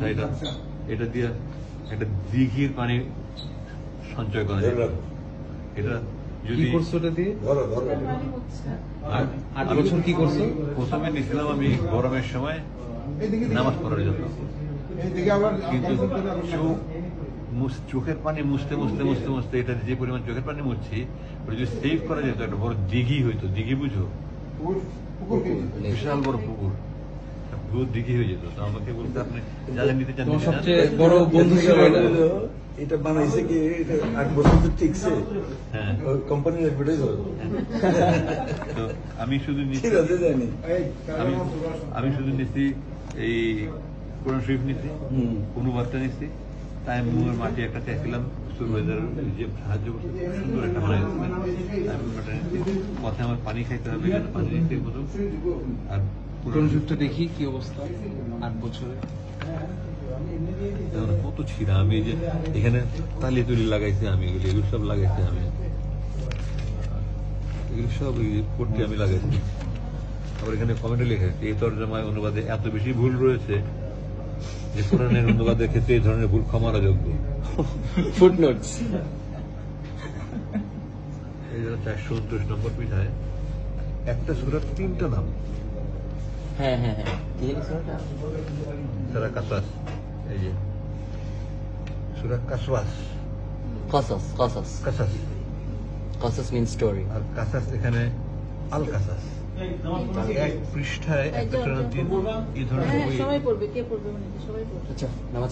আচ্ছা, এটা দিয়ে একটা দিঘির পানি সঞ্চয় করা যায়। এটা যদি করছো ওটা দিয়ে 8 আমি বছর কি করছো? প্রথমে নিয়েছিলাম আমি গরমের সময় নামাজ পড়ার জন্য, কিন্তু চোখের পানি মুছতে মুছতে মুছতে মুছতে এটা যে পরিমাণ চোখের পানি মুছছি ওটা যদি সেভ করা যেত একটা বড় দিঘি হইতো। দিঘি বুঝো? বিশাল বড় পুকুর, দিঘি হয়ে যেত। তো আমাকে বলতে আপনি যা যা নিতে চান। সবচেয়ে বড় বন্ধু ছিল এটা বানাইছে কি 8 বছর তো ঠিকছে। হ্যাঁ, কোম্পানির অ্যাডভার্টাইজ হয়। তো আমি শুধু নিচ্ছি, আমি শুধু নিচ্ছি এই কোরআন শরীফ নিচ্ছি, অনুবাদটা নিচ্ছি, তাইমুর মাটি একটা চাইছিলাম, সুরবাইদার যে সাহায্য করছে সুন্দর একটা বানাই পথে আমার পানি খাইতে হবে, পানি নিতে প্রথম। আর কোরআন শরীফটা দেখি কি অবস্থা 8 বছরে। কত ছিঁড়া, আমি যে এখানে তালি তুলি লাগাইছি, আমি এগুলো সব লাগাইছি, আমি এগুলো সব পড়তে আমি লাগাইছি। আবার এখানে কমেন্টে লেখা এই তর্জমায় অনুবাদে এত বেশি ভুল রয়েছে যে কোরআনের অনুবাদের ক্ষেত্রে এই ধরনের ভুল ক্ষমার যোগ্য। ফুটনোটস। এই যারা 429 নম্বর পৃষ্ঠায় একটা সূরার 3টা নাম। হ্যাঁ হ্যাঁ হ্যাঁ, সূরা কাসাস, এই যে সূরা কাসওয়াস, Qasas means story. আর কাসাস এখানে আল কাসাস। এক পৃষ্ঠায় একটা সূরার 3 এই ধরনের বই। সবাই পড়বে, কে পড়বে মানে সবাই পড়বে। আচ্ছা, নামাজ